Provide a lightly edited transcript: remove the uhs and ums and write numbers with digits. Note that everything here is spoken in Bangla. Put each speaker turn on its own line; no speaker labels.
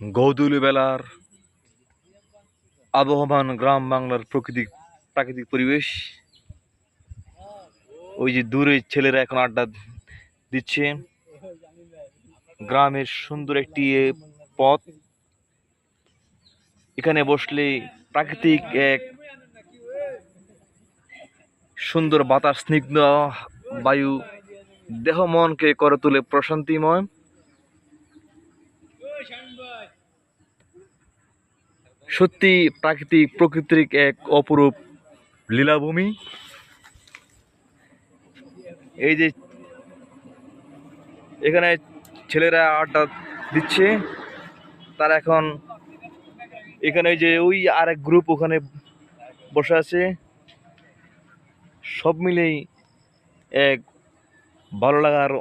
গৌদুলি বেলার আবহমান গ্রাম বাংলার প্রাকৃতিক পরিবেশ। ওই যে দূরে ছেলেরা এখন আড্ডা দিচ্ছে। গ্রামের সুন্দর একটি পথ, এখানে বসলে প্রাকৃতিক এক সুন্দর বাতাস, স্নিগ্ধ বায়ু দেহ মনকে করে তোলে প্রশান্তিময়। সত্যি প্রকৃতির এক অপরূপ লীলাভূমি। এই যে এখানে ছেলেরা আড্ডা দিচ্ছে, তারা এখন এখানে যে ওই আরেক গ্রুপ ওখানে বসে আছে। সব মিলেই এক ভালো লাগার